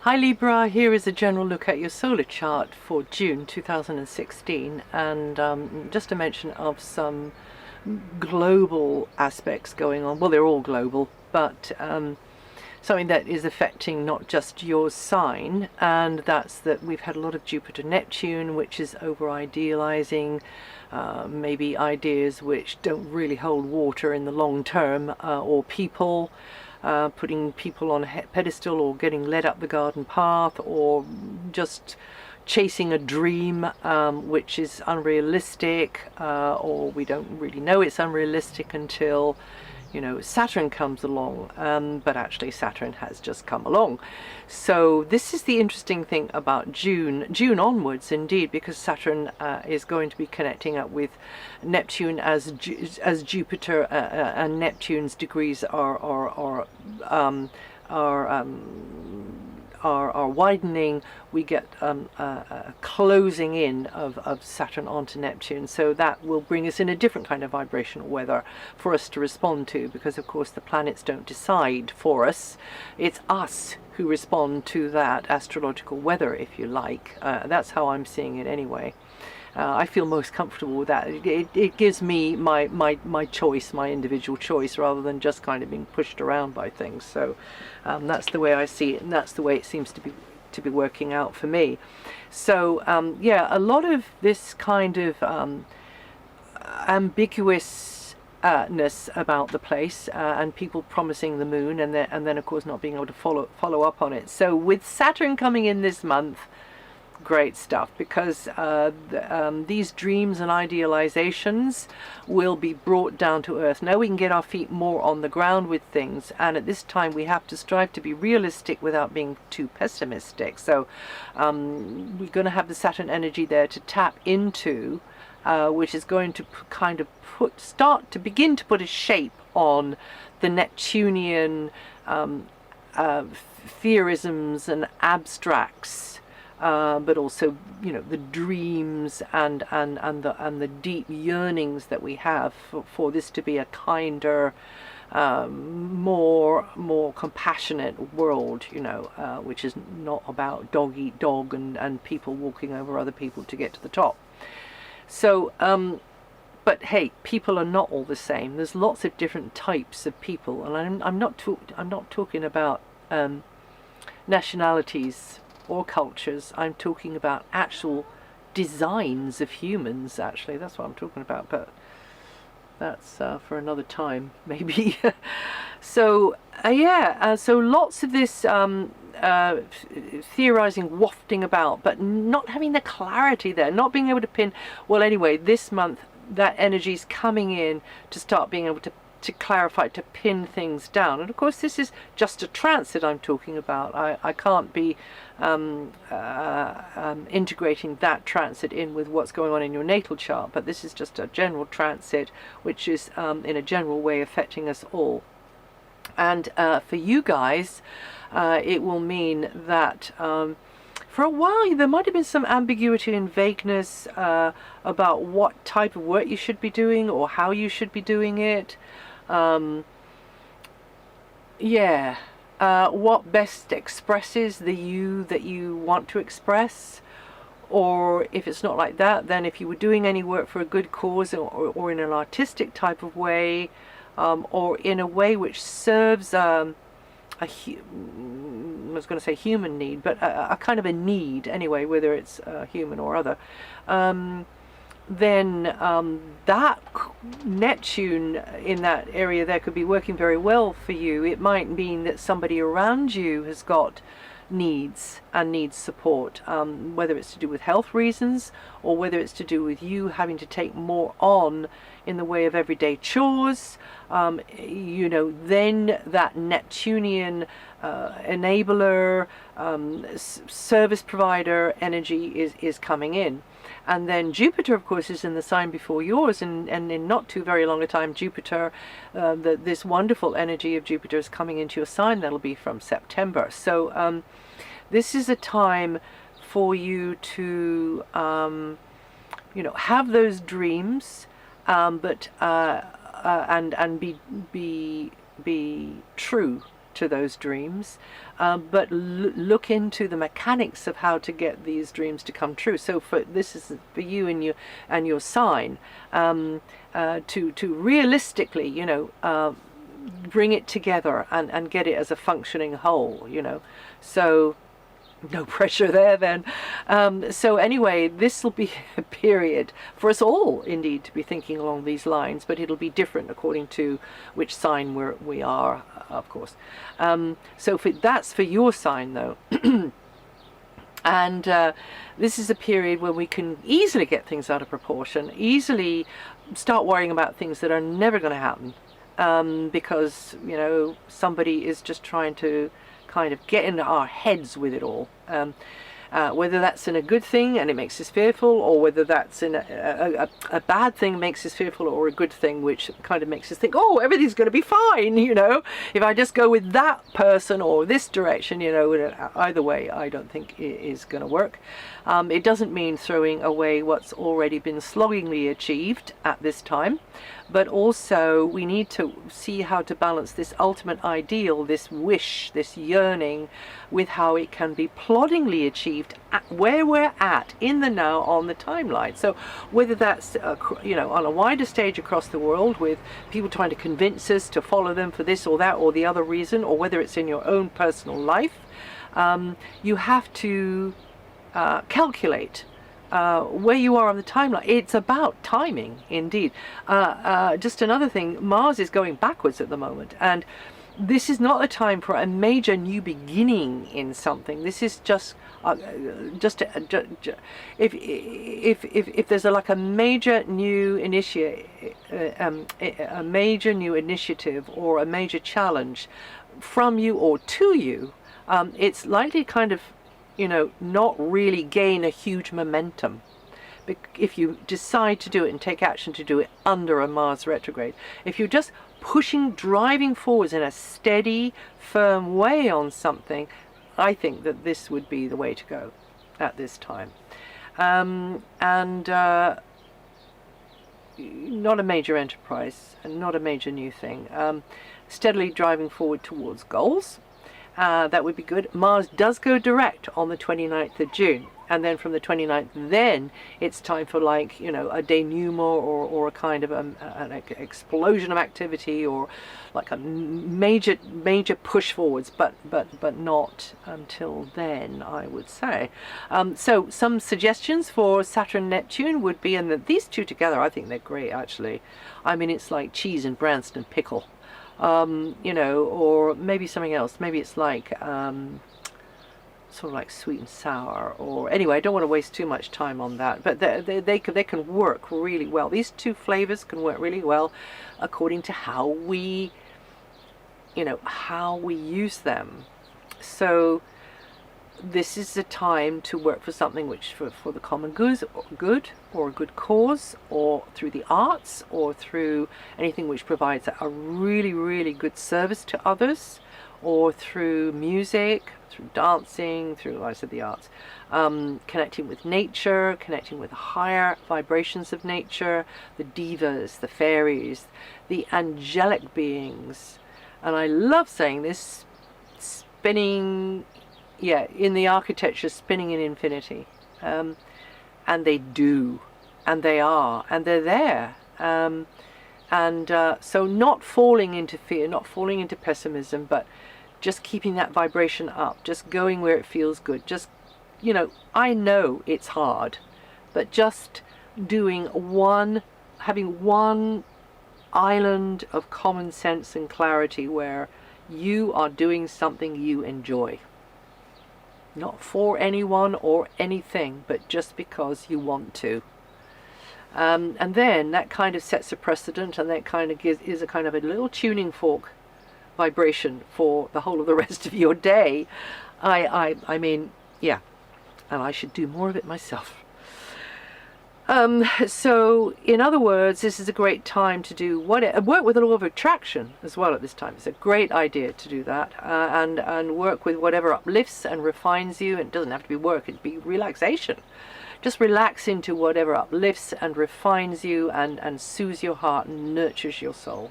Hi Libra, here is a general look at your solar chart for June 2016, and just a mention of some global aspects going on. Well, they're all global, but something that is affecting not just your sign, and that's that we've had a lot of Jupiter-Neptune, which is over-idealizing maybe ideas which don't really hold water in the long term, or people. Putting people on a pedestal, or getting led up the garden path, or just chasing a dream which is unrealistic, or we don't really know it's unrealistic until Saturn comes along, but actually Saturn has just come along. So this is the interesting thing about June onwards, indeed, because Saturn is going to be connecting up with Neptune as Jupiter and Neptune's degrees are widening. We get a closing in of Saturn onto Neptune, so that will bring us in a different kind of vibrational weather for us to respond to, because of course the planets don't decide for us. It's us who respond to that astrological weather, if you like. That's how I'm seeing it anyway. I feel most comfortable with that. It gives me my choice, my individual choice, rather than just kind of being pushed around by things. So that's the way I see it, and that's the way it seems to be working out for me. So yeah, a lot of this kind of ambiguousness about the place, and people promising the moon, and then of course not being able to follow up on it. So with Saturn coming in this month, great stuff, because these dreams and idealizations will be brought down to earth. Now we can get our feet more on the ground with things, and at this time we have to strive to be realistic without being too pessimistic. So we're going to have the Saturn energy there to tap into, which is going to kind of start to begin to put a shape on the Neptunian theorisms and abstracts, but also the dreams and the deep yearnings that we have for this to be a kinder, more compassionate world, which is not about dog eat dog and people walking over other people to get to the top. So but hey, people are not all the same. There's lots of different types of people, and I'm not talking about nationalities or cultures. I'm talking about actual designs of humans. Actually, that's what I'm talking about, but that's for another time maybe. So yeah, so lots of this theorizing, wafting about, but not having the clarity there, not being able to pin. Well, anyway, this month that energy is coming in to start being able to clarify, to pin things down. And of course this is just a transit I'm talking about. I can't be integrating that transit in with what's going on in your natal chart, but this is just a general transit which is in a general way affecting us all. And for you guys, it will mean that for a while there might have been some ambiguity and vagueness about what type of work you should be doing or how you should be doing it. Yeah, what best expresses the you that you want to express, or if it's not like that, then if you were doing any work for a good cause, or in an artistic type of way, or in a way which serves I was going to say human need, but a kind of a need anyway, whether it's human or other, then that Neptune in that area there could be working very well for you. It might mean that somebody around you has got needs and needs support, whether it's to do with health reasons, or whether it's to do with you having to take more on in the way of everyday chores. Then that Neptunian enabler, service provider energy is coming in. And then Jupiter, of course, is in the sign before yours, and in not too very long a time, Jupiter, this wonderful energy of Jupiter is coming into your sign. That'll be from September. So this is a time for you to, have those dreams, but and be true to those dreams, but look into the mechanics of how to get these dreams to come true. So this is for you and your sign, to realistically, bring it together and get it as a functioning whole, So no pressure there then. So anyway, this will be a period for us all indeed to be thinking along these lines, but it'll be different according to which sign we are, of course. So that's for your sign though. And this is a period where we can easily get things out of proportion, easily start worrying about things that are never going to happen, because somebody is just trying to kind of get into our heads with it all, whether that's in a good thing and it makes us fearful, or whether that's in a bad thing makes us fearful, or a good thing which kind of makes us think, oh, everything's going to be fine, if I just go with that person or this direction, either way I don't think it is going to work. It doesn't mean throwing away what's already been sloggingly achieved at this time, but also we need to see how to balance this ultimate ideal, this wish, this yearning, with how it can be ploddingly achieved at where we're at in the now on the timeline. So whether that's on a wider stage across the world with people trying to convince us to follow them for this or that or the other reason, or whether it's in your own personal life, you have to calculate where you are on the timeline. It's about timing indeed. Just another thing, Mars is going backwards at the moment, and this is not the time for a major new beginning in something. This is just if there's a major new a major new initiative or a major challenge from you or to you, it's likely kind of not really gain a huge momentum if you decide to do it and take action to do it under a Mars retrograde. If you're just driving forwards in a steady, firm way on something, I think that this would be the way to go at this time. Not a major enterprise and not a major new thing. Steadily driving forward towards goals. That would be good. Mars does go direct on the 29th of June. And then from the 29th, then it's time for a denouement or a kind of an explosion of activity, or like a major push forwards, but not until then, I would say. So some suggestions for Saturn Neptune would be, and that these two together, I think they're great actually. I mean, it's like cheese and Branston pickle, or maybe something else. Maybe it's like sort of like sweet and sour, or anyway, I don't want to waste too much time on that, but they can work really well. These two flavors can work really well according to how we use them. So this is the time to work for something which for the common good or a good cause, or through the arts, or through anything which provides a really, really good service to others, or through music, through dancing, through, like I said, the arts, connecting with nature, connecting with the higher vibrations of nature, the divas, the fairies, the angelic beings. And I love saying this, spinning, in the architecture, spinning in infinity. And they do, and they are, and they're there. So not falling into fear, not falling into pessimism, but just keeping that vibration up, just going where it feels good. Just, I know it's hard, but just having one island of common sense and clarity where you are doing something you enjoy. Not for anyone or anything, but just because you want to. And then that kind of sets a precedent, and that kind of is a kind of a little tuning fork vibration for the whole of the rest of your day. I mean, yeah, and I should do more of it myself. So in other words, this is a great time to do work with the law of attraction as well at this time. It's a great idea to do that, and work with whatever uplifts and refines you. It doesn't have to be work, it'd be relaxation. Just relax into whatever uplifts and refines you and soothes your heart and nurtures your soul.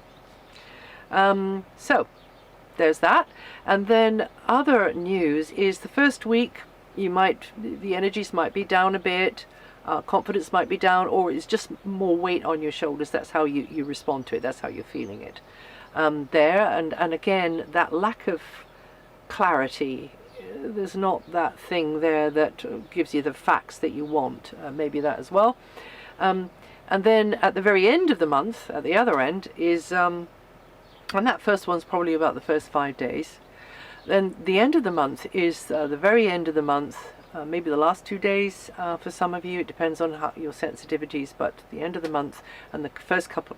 So there's that. And then other news is the first week, the energies might be down a bit, confidence might be down, or it's just more weight on your shoulders. That's how you respond to it. That's how you're feeling it. And again, that lack of clarity, there's not that thing there that gives you the facts that you want. Maybe that as well. And then at the very end of the month, at the other end, is, and that first one's probably about the first 5 days. Then the end of the month is the very end of the month, maybe the last 2 days for some of you. It depends on your sensitivities, but the end of the month and the first couple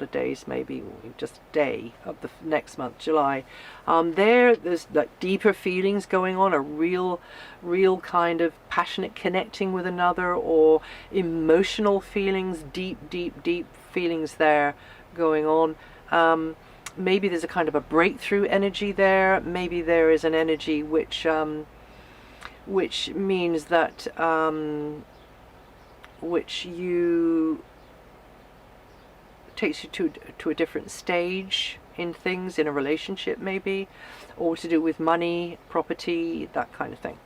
of days, maybe just a day of the next month, July. There's like deeper feelings going on, a real kind of passionate connecting with another, or emotional feelings, deep feelings there going on. Maybe there's a kind of a breakthrough energy there. Maybe there is an energy which means that takes you to a different stage in things, in a relationship maybe, or to do with money, property, that kind of thing.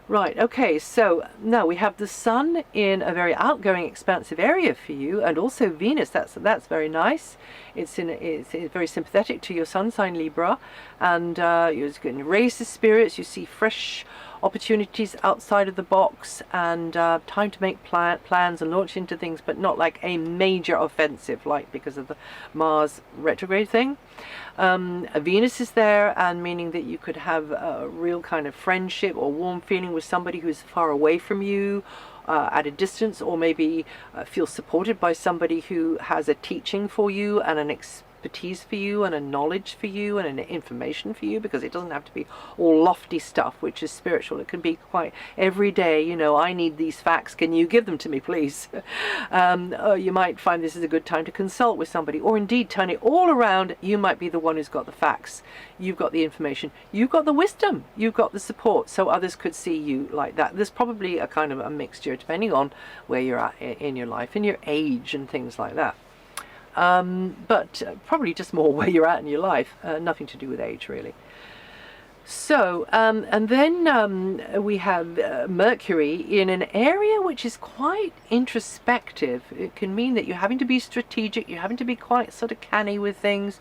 Right, okay, so now we have the Sun in a very outgoing, expansive area for you, and also Venus. That's very nice. It's very sympathetic to your Sun sign, Libra, and you're going to raise the spirits. You see fresh opportunities outside of the box, and time to make plans and launch into things, but not like a major offensive, like because of the Mars retrograde thing. Venus is there, and meaning that you could have a real kind of friendship or warm feeling with somebody who's far away from you, at a distance, or maybe feel supported by somebody who has a teaching for you and an expertise for you and a knowledge for you and an information for you, because it doesn't have to be all lofty stuff which is spiritual. It can be quite everyday, I need these facts, can you give them to me please? You might find this is a good time to consult with somebody, or indeed turn it all around. You might be the one who's got the facts, you've got the information, you've got the wisdom, you've got the support, so others could see you like that. There's probably a kind of a mixture depending on where you're at in your life and your age and things like that. But probably just more where you're at in your life, nothing to do with age really. So, and then we have Mercury in an area which is quite introspective. It can mean that you're having to be strategic, you're having to be quite sort of canny with things,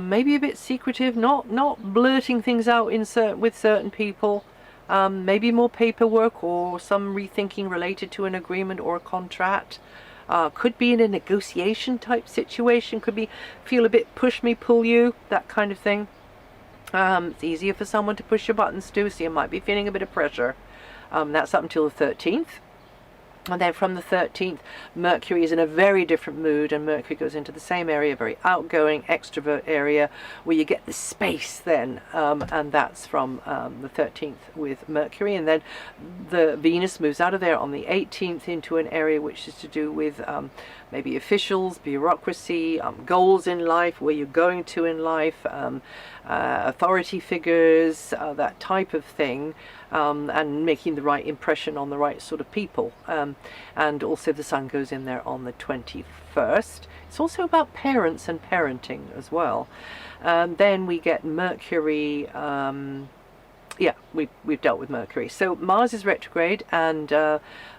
maybe a bit secretive, not blurting things out with certain people. Maybe more paperwork or some rethinking related to an agreement or a contract. Could be in a negotiation type situation, could be feel a bit push me, pull you, that kind of thing. It's easier for someone to push your buttons too, so you might be feeling a bit of pressure. That's up until the 13th. And then from the 13th, Mercury is in a very different mood, and Mercury goes into the same area, very outgoing, extrovert area, where you get the space then, and that's from the 13th with Mercury. And then the Venus moves out of there on the 18th into an area which is to do with maybe officials, bureaucracy, goals in life, where you're going to in life, authority figures, that type of thing. And making the right impression on the right sort of people. And also the Sun goes in there on the 21st. It's also about parents and parenting as well. Then we get Mercury. We've dealt with Mercury. So Mars is retrograde, and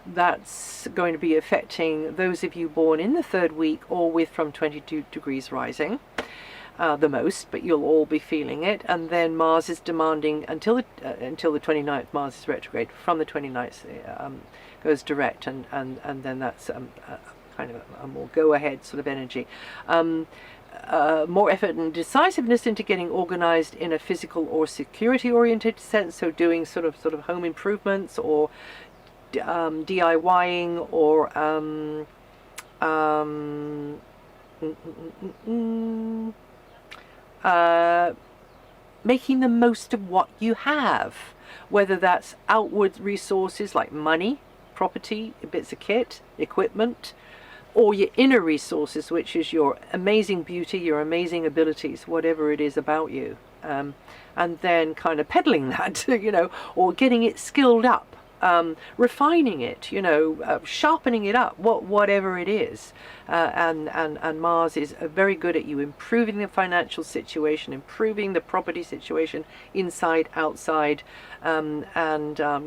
that's going to be affecting those of you born in the third week or with from 22 degrees rising. The most, but you'll all be feeling it. And then Mars is demanding until the 29th. Mars is retrograde. From the 29th, goes direct, and then that's kind of a more go-ahead sort of energy. More effort and decisiveness into getting organized in a physical or security-oriented sense. So doing sort of home improvements or DIYing or making the most of what you have, whether that's outward resources like money, property, bits of kit, equipment, or your inner resources, which is your amazing beauty, your amazing abilities, whatever it is about you, and then kind of peddling that, or getting it skilled up, refining it, sharpening it up, whatever it is. And Mars is very good at you improving the financial situation, improving the property situation, inside, outside, and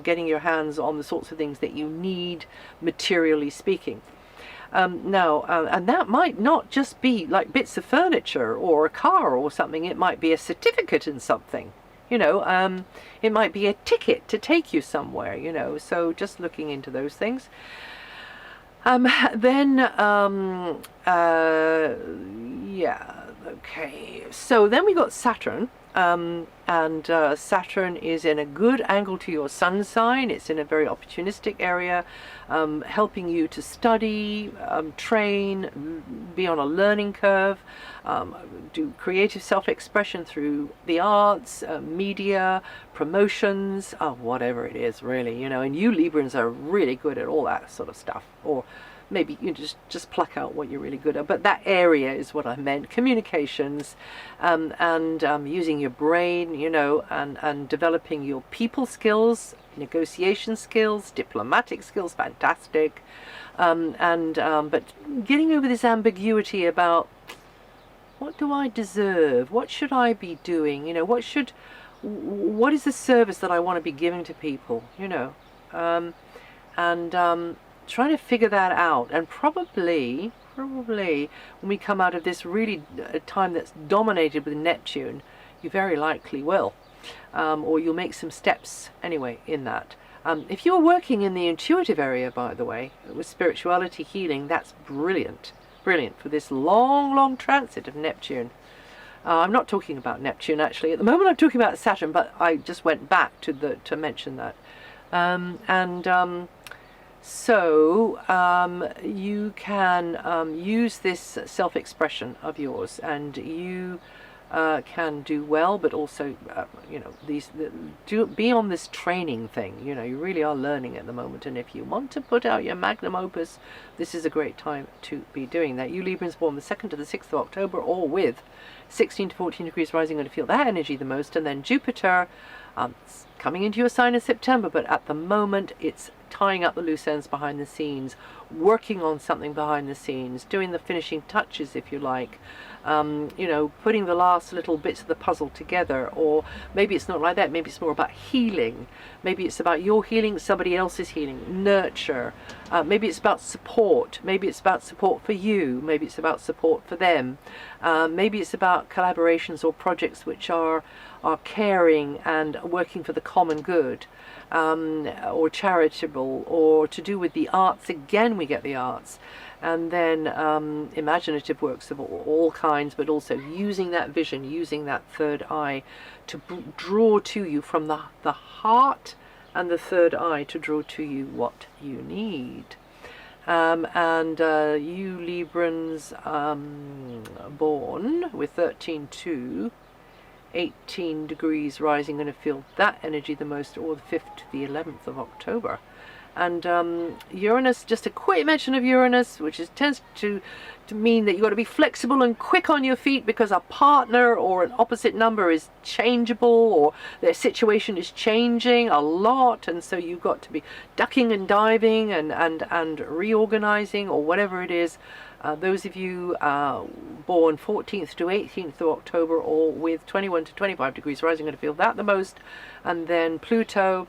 getting your hands on the sorts of things that you need, materially speaking. And that might not just be like bits of furniture or a car or something. It might be a certificate in something. It might be a ticket to take you somewhere, so just looking into those things. Okay. So then we got Saturn, and Saturn is in a good angle to your sun sign. It's in a very opportunistic area, helping you to study, train, be on a learning curve, do creative self-expression through the arts, media, promotions, whatever it is, really, and you Librans are really good at all that sort of stuff. Or maybe you just pluck out what you're really good at, but that area is what I meant. Communications, and using your brain, and developing your people skills, negotiation skills, diplomatic skills, fantastic. But getting over this ambiguity about, what do I deserve? What should I be doing? What is the service that I want to be giving to people? Trying to figure that out, and probably when we come out of this really time that's dominated with Neptune, you very likely will, or you'll make some steps anyway in that. If you're working in the intuitive area, by the way, with spirituality, healing, that's brilliant for this long transit of Neptune. I'm not talking about Neptune actually at the moment. I'm talking about Saturn, but I just went back to mention that. So you can use this self-expression of yours, and you can do well, but also be on this training thing. You really are learning at the moment, and if you want to put out your magnum opus, this is a great time to be doing that. You Librans born the 2nd to the 6th of October, or with 16 to 14 degrees rising, going to feel that energy the most. And then Jupiter coming into your sign in September, but at the moment it's tying up the loose ends behind the scenes, working on something behind the scenes, doing the finishing touches, if you like, putting the last little bits of the puzzle together. Or maybe it's not like that. Maybe it's more about healing. Maybe it's about your healing, somebody else's healing, nurture. Maybe it's about support. Maybe it's about support for you. Maybe it's about support for them. Maybe it's about collaborations or projects which are caring and working for the common good, or charitable, or to do with the arts. Again, we get the arts. And then imaginative works of all kinds, but also using that vision, using that third eye to draw to you from the heart, and the third eye to draw to you what you need. You Librans born with 13 to 18 degrees rising, going to feel that energy the most, or the 5th to the 11th of October. And Uranus, just a quick mention of Uranus, which tends to mean that you've got to be flexible and quick on your feet, because a partner or an opposite number is changeable, or their situation is changing a lot, and so you've got to be ducking and diving and reorganizing, or whatever it is. Those of you born 14th to 18th of October, or with 21 to 25 degrees rising, are going to feel that the most. And then Pluto,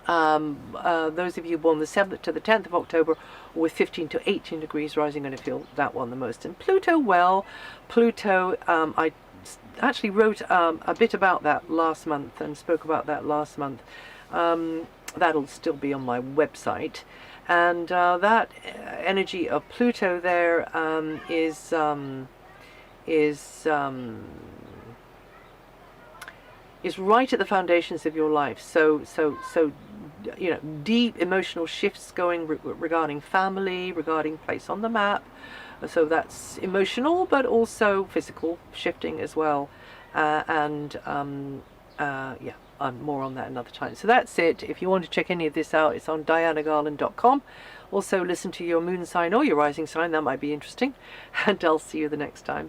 those of you born the 7th to the 10th of October, or with 15 to 18 degrees rising, are going to feel that one the most. And Pluto, I actually wrote a bit about that last month, and spoke about that last month. That'll still be on my website. And that energy of Pluto there is right at the foundations of your life. So deep emotional shifts going regarding family, regarding place on the map. So that's emotional, but also physical shifting as well. I'm more on that another time. So that's it. If you want to check any of this out, it's on DianaGarland.com. Also listen to your moon sign or your rising sign. That might be interesting. And I'll see you the next time.